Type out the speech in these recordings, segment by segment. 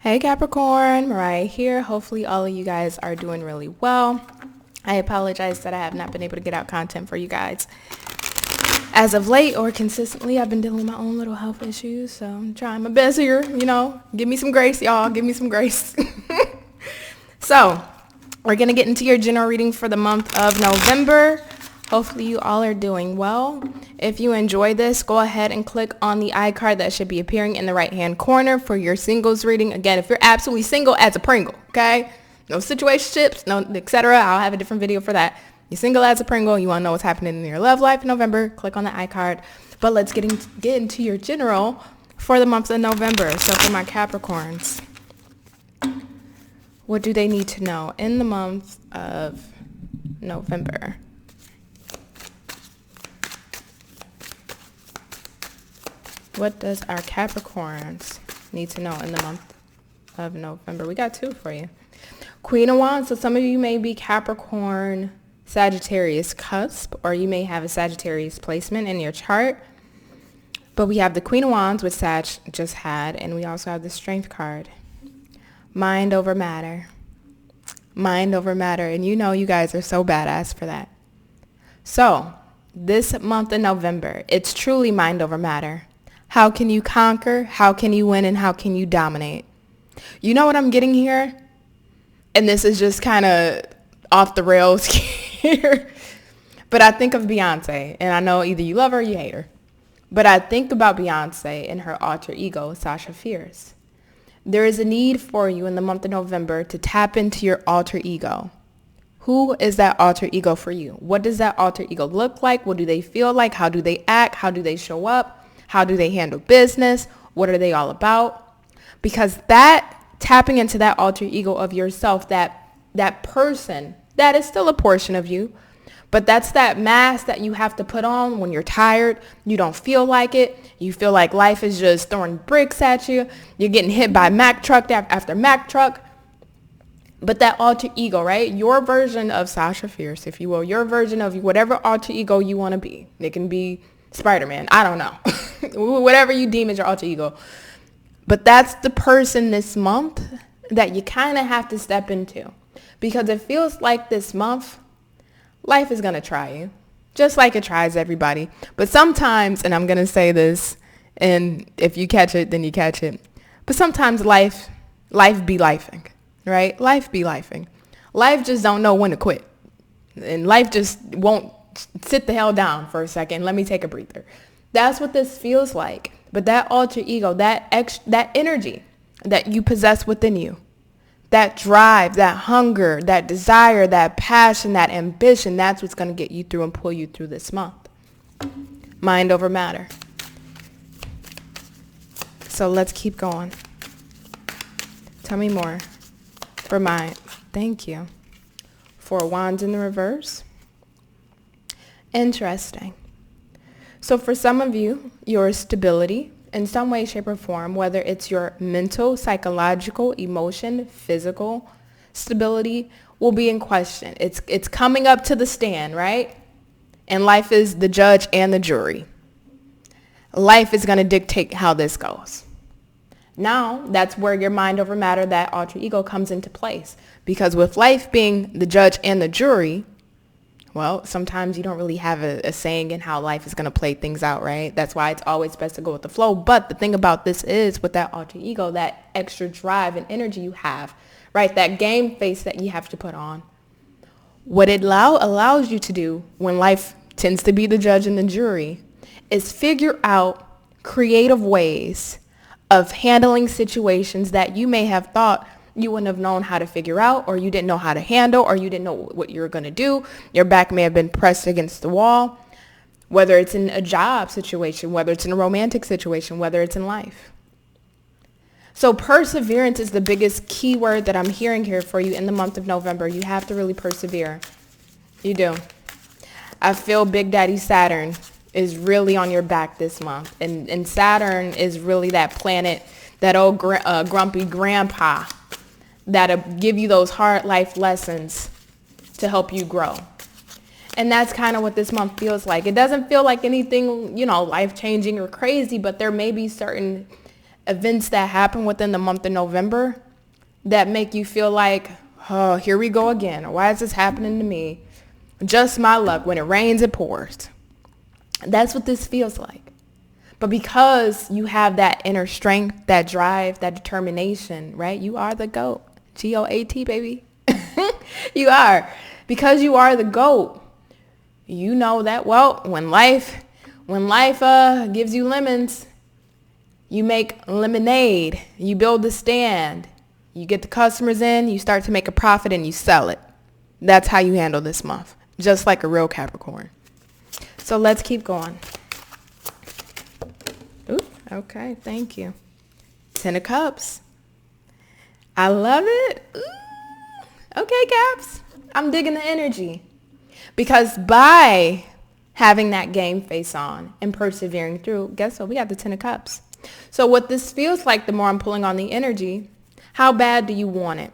Hey Capricorn, Mariah here. Hopefully all of you guys are doing really well. I apologize that I have not been able to get out content for you guys. As of late or consistently, I've been dealing with my own little health issues, so I'm trying my best here, Give me some grace, y'all. Give me some grace. So, we're going to get into your general reading for the month of November. Hopefully you all are doing well. If you enjoy this, go ahead and click on the iCard that should be appearing in the right-hand corner for your singles reading. Again, if you're absolutely single as a Pringle, okay? No situationships, no etc. I'll have a different video for that. You're single as a Pringle. You want to know what's happening in your love life in November, click on the iCard. But let's get into your general for the month of November. So for my Capricorns, what do they need to know in the month of November? What does our Capricorns need to know in the month of November? We got two for you. Queen of Wands. So some of you may be Capricorn, Sagittarius cusp, or you may have a Sagittarius placement in your chart. But we have the Queen of Wands, which Sag just had, and we also have the Strength card. Mind over matter. Mind over matter. And you know you guys are so badass for that. So this month of November, it's truly mind over matter. How can you conquer? How can you win? And how can you dominate? You know what I'm getting here? And this is just kind of off the rails here. But I think of Beyonce. And I know either you love her or you hate her. But I think about Beyonce and her alter ego, Sasha Fierce. There is a need for you in the month of November to tap into your alter ego. Who is that alter ego for you? What does that alter ego look like? What do they feel like? How do they act? How do they show up? How do they handle business? What are they all about? Because that tapping into that alter ego of yourself, that person, that is still a portion of you. But that's that mask that you have to put on when you're tired. You don't feel like it. You feel like life is just throwing bricks at you. You're getting hit by Mack truck after Mack truck. But that alter ego, right? Your version of Sasha Fierce, if you will. Your version of whatever alter ego you want to be. It can be Spider-Man. I don't know. Whatever you deem as your alter ego. But that's the person this month that you kind of have to step into. Because it feels like this month, life is going to try you. Just like it tries everybody. But sometimes, and I'm going to say this, and if you catch it, then you catch it. But sometimes life be lifing, right? Life be lifing. Life just don't know when to quit. And life just won't sit the hell down for a second. Let me take a breather. That's what this feels like. But that alter ego, that energy that you possess within you, that drive, that hunger, that desire, that passion, that ambition, that's what's going to get you through and pull you through this month. Mind over matter. So let's keep going. Tell me more. For mine, thank you. For Wands in the reverse. Interesting. So for some of you, your stability in some way, shape, or form, whether it's your mental, psychological, emotion, physical stability, will be in question. It's coming up to the stand, right? And life is the judge and the jury. Life is going to dictate how this goes. Now, that's where your mind over matter, that alter ego, comes into place. Because with life being the judge and the jury, well, sometimes you don't really have a saying in how life is going to play things out, right? That's why it's always best to go with the flow. But the thing about this is, with that alter ego, that extra drive and energy you have, right? That game face that you have to put on. What it allows you to do when life tends to be the judge and the jury is figure out creative ways of handling situations that you may have thought you wouldn't have known how to figure out, or you didn't know how to handle, or you didn't know what you were going to do. Your back may have been pressed against the wall, whether it's in a job situation, whether it's in a romantic situation, whether it's in life. So perseverance is the biggest key word that I'm hearing here for you in the month of November. You have to really persevere. You do. I feel Big Daddy Saturn is really on your back this month. And Saturn is really that planet, that old grumpy grandpa that'll give you those hard life lessons to help you grow. And that's kind of what this month feels like. It doesn't feel like anything, life-changing or crazy, but there may be certain events that happen within the month of November that make you feel like, oh, here we go again. Or why is this happening to me? Just my luck. When it rains, it pours. That's what this feels like. But because you have that inner strength, that drive, that determination, right? You are the GOAT. GOAT, baby. You are. Because you are the GOAT, you know that, well, when life gives you lemons, you make lemonade. You build the stand. You get the customers in, you start to make a profit, and you sell it. That's how you handle this month, just like a real Capricorn. So let's keep going. Ooh, okay, thank you. 10 of Cups. I love it. Ooh. Okay, Caps. I'm digging the energy. Because by having that game face on and persevering through, guess what? We got the 10 of Cups. So what this feels like, the more I'm pulling on the energy, how bad do you want it?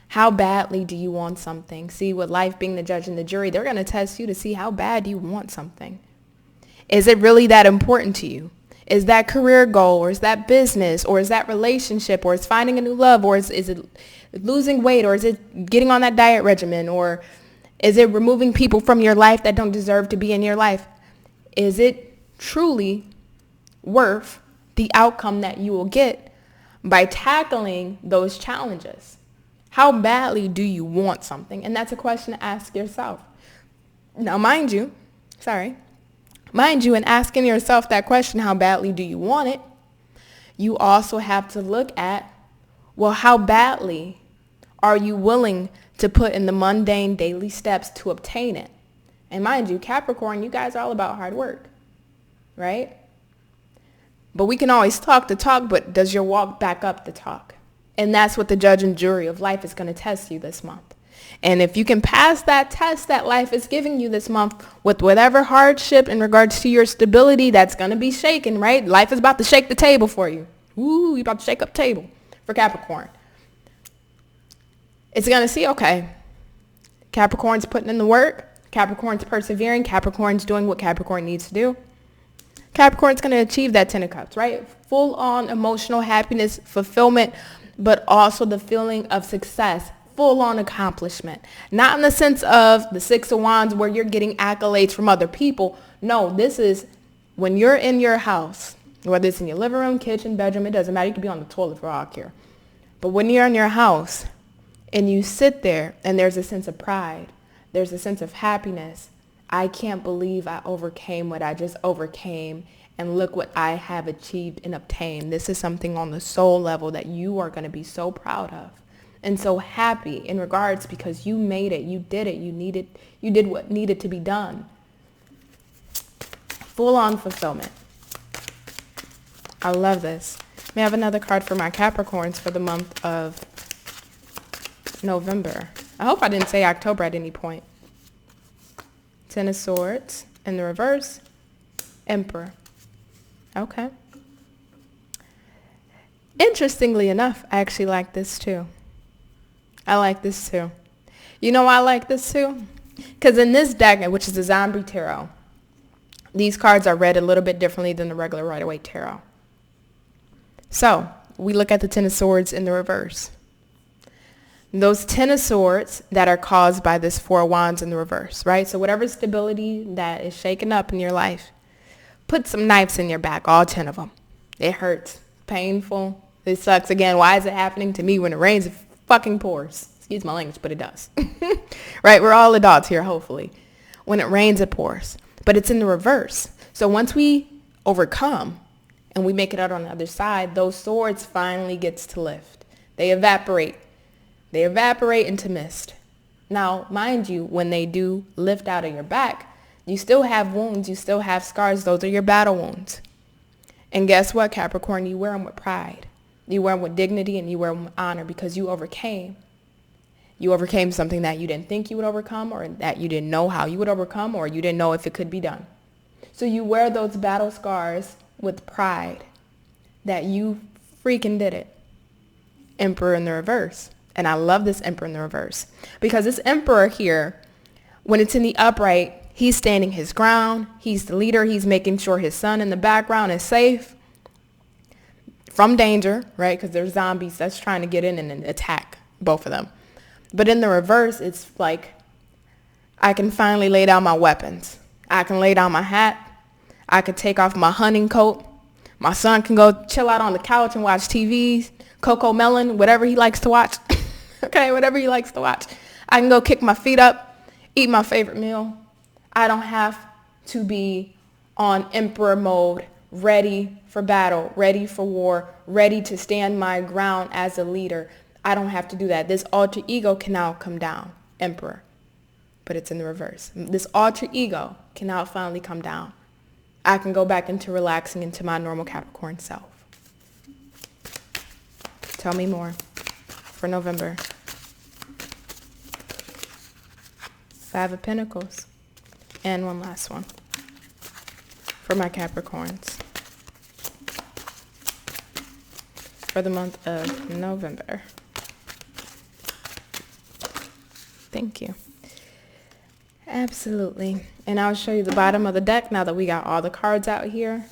How badly do you want something? See, with life being the judge and the jury, they're going to test you to see how bad you want something. Is it really that important to you? Is that career goal, or is that business, or is that relationship, or is finding a new love, or is it losing weight, or is it getting on that diet regimen, or is it removing people from your life that don't deserve to be in your life? Is it truly worth the outcome that you will get by tackling those challenges? How badly do you want something? And that's a question to ask yourself. Now, mind you, in asking yourself that question, how badly do you want it, you also have to look at, well, how badly are you willing to put in the mundane daily steps to obtain it? And mind you, Capricorn, you guys are all about hard work, right? But we can always talk the talk, but does your walk back up the talk? And that's what the judge and jury of life is going to test you this month. And if you can pass that test that life is giving you this month with whatever hardship in regards to your stability, that's going to be shaken, right? Life is about to shake the table for you. Ooh, you're about to shake up the table for Capricorn. It's going to see, okay, Capricorn's putting in the work. Capricorn's persevering. Capricorn's doing what Capricorn needs to do. Capricorn's going to achieve that 10 of Cups, right? Full on emotional happiness, fulfillment, but also the feeling of success, full on accomplishment. Not in the sense of the 6 of Wands where you're getting accolades from other people. No, this is when you're in your house, whether it's in your living room, kitchen, bedroom, it doesn't matter. You could be on the toilet for all I care. But when you're in your house and you sit there and there's a sense of pride, there's a sense of happiness. I can't believe I overcame what I just overcame. And look what I have achieved and obtained. This is something on the soul level that you are going to be so proud of and so happy in regards, because you made it. You did it. You did what needed to be done. Full on fulfillment. I love this. May I have another card for my Capricorns for the month of November? I hope I didn't say October at any point. 10 of Swords in the reverse. Emperor. Okay. Interestingly enough, I actually like this too. I like this too. You know why I like this too? Because in this deck, which is the Zombie Tarot, these cards are read a little bit differently than the regular Rider-Waite Tarot. So we look at the 10 of Swords in the reverse. Those 10 of Swords that are caused by this 4 of Wands in the reverse, right? So whatever stability that is shaken up in your life, put some knives in your back, all 10 of them. It hurts. Painful. It sucks. Again, why is it happening to me when it rains? It fucking pours. Excuse my language, but it does. Right? We're all adults here, hopefully. When it rains, it pours. But it's in the reverse. So once we overcome and we make it out on the other side, those swords finally gets to lift. They evaporate. They evaporate into mist. Now, mind you, when they do lift out of your back, you still have wounds. You still have scars. Those are your battle wounds. And guess what, Capricorn? You wear them with pride. You wear them with dignity, and you wear them with honor, because you overcame. You overcame something that you didn't think you would overcome, or that you didn't know how you would overcome, or you didn't know if it could be done. So you wear those battle scars with pride that you freaking did it. Emperor in the reverse. And I love this Emperor in the reverse, because this Emperor here, when it's in the upright, he's standing his ground. He's the leader. He's making sure his son in the background is safe. from danger, right? Because there's zombies that's trying to get in and attack both of them. But in the reverse, it's like I can finally lay down my weapons. I can lay down my hat. I could take off my hunting coat. My son can go chill out on the couch and watch TV, Coco Melon, whatever he likes to watch. Okay, whatever he likes to watch. I can go kick my feet up, eat my favorite meal. I don't have to be on emperor mode, ready for battle, ready for war, ready to stand my ground as a leader. I don't have to do that. This alter ego can now come down, emperor. But it's in the reverse. This alter ego can now finally come down. I can go back into relaxing into my normal Capricorn self. Tell me more for November. 5 of Pentacles. And one last one for my Capricorns for the month of November. Thank you. Absolutely. And I'll show you the bottom of the deck now that we got all the cards out here.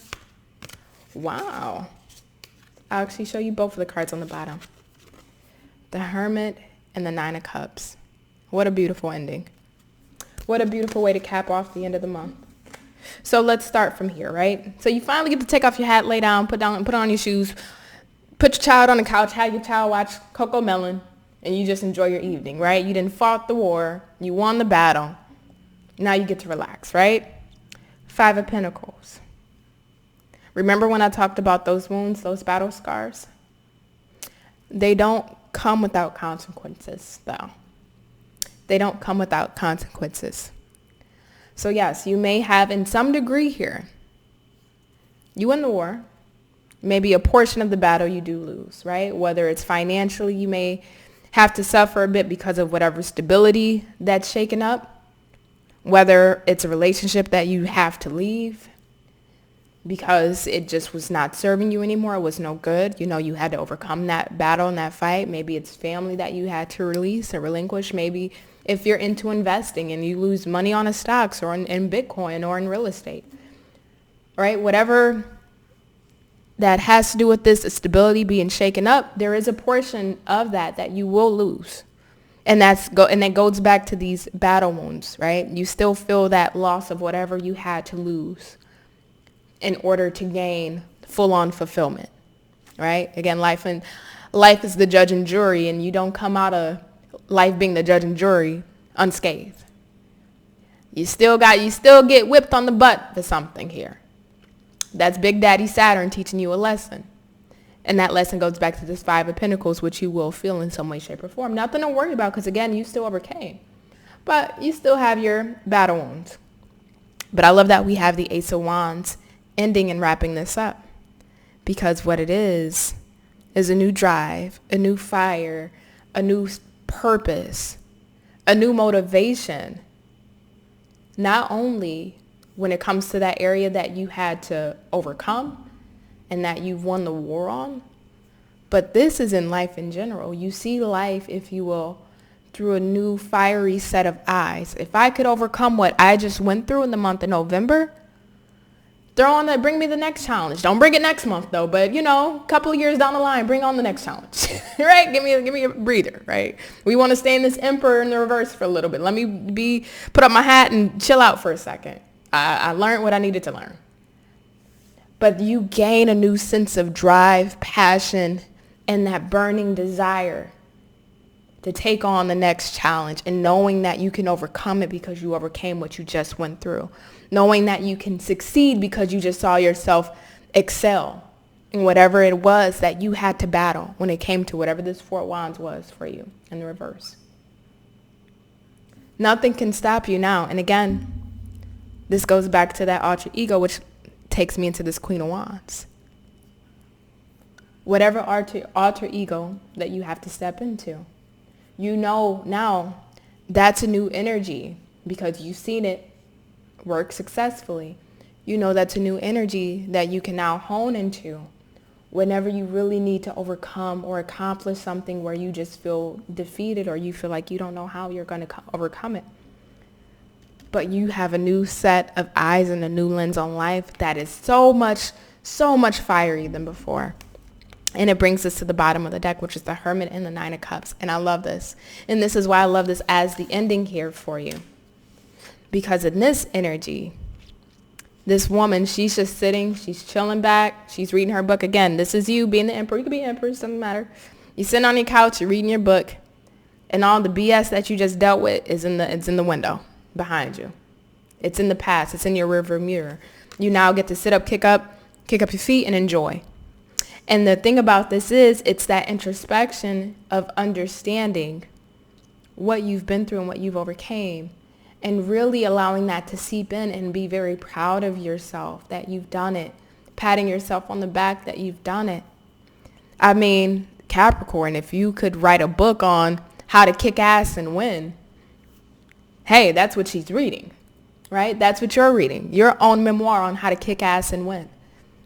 Wow. I'll actually show you both of the cards on the bottom. The Hermit and the 9 of Cups. What a beautiful ending. What a beautiful way to cap off the end of the month. So let's start from here, right? So you finally get to take off your hat, lay down, put on your shoes, put your child on the couch, have your child watch Coco Melon, and you just enjoy your evening, right? You didn't fought the war. You won the battle. Now you get to relax, right? 5 of Pentacles. Remember when I talked about those wounds, those battle scars? They don't come without consequences, though. They don't come without consequences. So yes, you may have in some degree here, you win the war. Maybe a portion of the battle you do lose, right? Whether it's financially, you may have to suffer a bit because of whatever stability that's shaken up. Whether it's a relationship that you have to leave because it just was not serving you anymore. It was no good. You know, you had to overcome that battle and that fight. Maybe it's family that you had to release or relinquish. Maybe if you're into investing and you lose money on a stocks or in Bitcoin or in real estate, right? Whatever that has to do with this stability being shaken up, there is a portion of that you will lose. And that goes back to these battle wounds, right? You still feel that loss of whatever you had to lose in order to gain full-on fulfillment, right? Again, life is the judge and jury, and you don't come out of life being the judge and jury unscathed. You still get whipped on the butt for something here. That's Big Daddy Saturn teaching you a lesson. And that lesson goes back to this 5 of Pentacles, which you will feel in some way, shape, or form. Nothing to worry about because, again, you still overcame. But you still have your battle wounds. But I love that we have the Ace of Wands ending and wrapping this up. Because what it is a new drive, a new fire, a new purpose, a new motivation. Not only when it comes to that area that you had to overcome, and that you've won the war on. But this is in life in general. You see life, if you will, through a new fiery set of eyes. If I could overcome what I just went through in the month of November, bring me the next challenge. Don't bring it next month though, but a couple of years down the line, bring on the next challenge, right? Give me a breather, right? We want to stay in this emperor in the reverse for a little bit. Let me put up my hat and chill out for a second. I learned what I needed to learn. But you gain a new sense of drive, passion, and that burning desire to take on the next challenge, and knowing that you can overcome it because you overcame what you just went through. Knowing that you can succeed because you just saw yourself excel in whatever it was that you had to battle when it came to whatever this 4 of Wands was for you in the reverse. Nothing can stop you now. And again, this goes back to that alter ego, which takes me into this Queen of Wands. Whatever alter ego that you have to step into, now that's a new energy because you've seen it work successfully. That's a new energy that you can now hone into whenever you really need to overcome or accomplish something where you just feel defeated or you feel like you don't know how you're going to overcome it. But you have a new set of eyes and a new lens on life that is so much fiery than before. And it brings us to the bottom of the deck, which is the Hermit and the Nine of Cups. And I love this. And this is why I love this as the ending here for you. Because in this energy, this woman, she's just sitting, she's chilling back, she's reading her book. Again, this is you being the emperor. You could be emperor, doesn't matter. You're sitting on your couch, you're reading your book, and all the BS that you just dealt with it's in the window behind you. It's in the past. It's in your rearview mirror. You now get to sit up, kick up your feet, and enjoy. And the thing about this is it's that introspection of understanding what you've been through and what you've overcame, and really allowing that to seep in and be very proud of yourself that you've done it, patting yourself on the back that you've done it. I mean, Capricorn, if you could write a book on how to kick ass and win, hey, that's what she's reading, right? That's what you're reading, your own memoir on how to kick ass and win,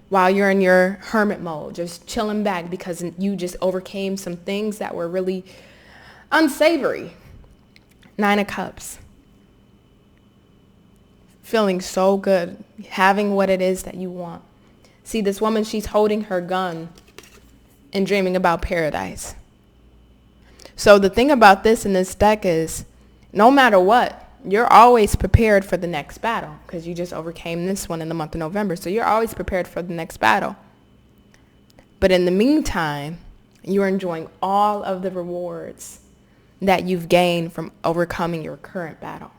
while you're in your hermit mode, just chilling back because you just overcame some things that were really unsavory. Nine of Cups. Feeling so good, having what it is that you want. See, this woman, she's holding her gun and dreaming about paradise. So the thing about this in this deck is, no matter what, you're always prepared for the next battle because you just overcame this one in the month of November. So you're always prepared for the next battle. But in the meantime, you're enjoying all of the rewards that you've gained from overcoming your current battle.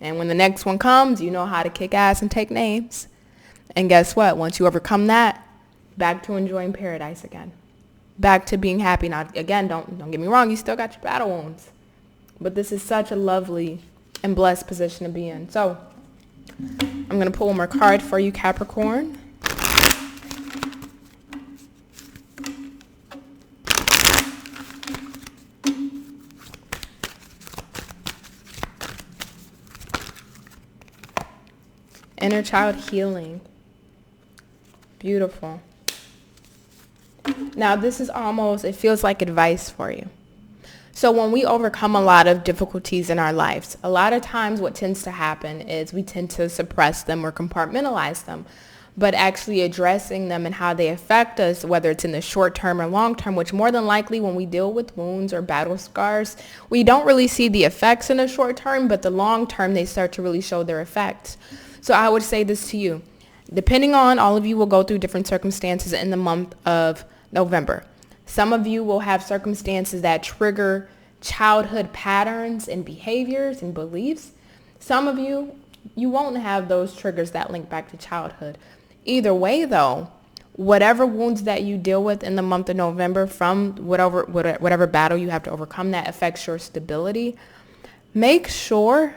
And when the next one comes, you know how to kick ass and take names. And guess what? Once you overcome that, back to enjoying paradise again. Back to being happy. Now, again, don't get me wrong. You still got your battle wounds. But this is such a lovely and blessed position to be in. So I'm going to pull one more card for you, Capricorn. Inner child healing. Beautiful. Now this is almost, it feels like advice for you. So when we overcome a lot of difficulties in our lives, a lot of times what tends to happen is we tend to suppress them or compartmentalize them. But actually addressing them and how they affect us, whether it's in the short term or long term, which more than likely when we deal with wounds or battle scars, we don't really see the effects in the short term, but the long term, they start to really show their effects. So I would say this to you. Depending on, all of you will go through different circumstances in the month of November. Some of you will have circumstances that trigger childhood patterns and behaviors and beliefs. Some of you won't have those triggers that link back to childhood. Either way, though, whatever wounds that you deal with in the month of November from whatever battle you have to overcome that affects your stability, make sure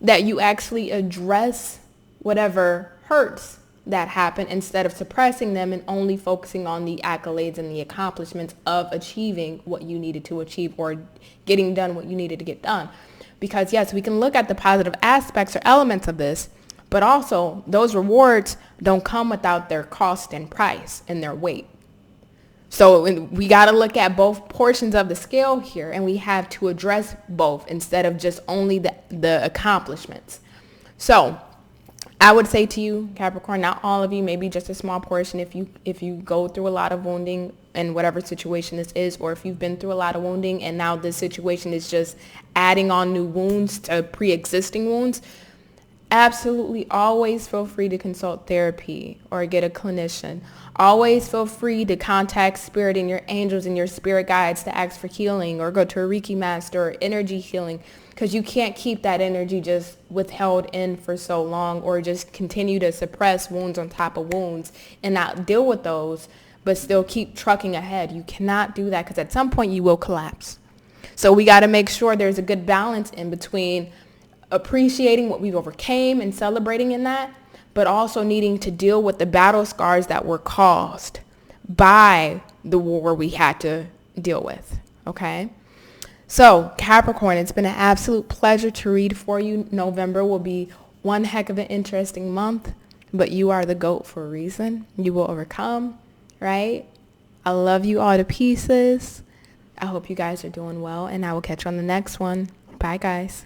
that you actually address whatever hurts that happen instead of suppressing them and only focusing on the accolades and the accomplishments of achieving what you needed to achieve or getting done what you needed to get done. Because yes, we can look at the positive aspects or elements of this, but also those rewards don't come without their cost and price and their weight. So we got to look at both portions of the scale here, and we have to address both instead of just only the accomplishments. So I would say to you, Capricorn, not all of you, maybe just a small portion if you go through a lot of wounding in whatever situation this is, or if you've been through a lot of wounding and now this situation is just adding on new wounds to pre-existing wounds, absolutely always feel free to consult therapy or get a clinician. Always feel free to contact spirit and your angels and your spirit guides to ask for healing or go to a Reiki master or energy healing, because you can't keep that energy just withheld in for so long or just continue to suppress wounds on top of wounds and not deal with those but still keep trucking ahead. You cannot do that because at some point you will collapse. So we got to make sure there's a good balance in between appreciating what we've overcame and celebrating in that, but also needing to deal with the battle scars that were caused by the war we had to deal with. Okay? So Capricorn, it's been an absolute pleasure to read for you. November will be one heck of an interesting month, but you are the GOAT for a reason. You will overcome, right? I love you all to pieces. I hope you guys are doing well, and I will catch you on the next one. Bye, guys.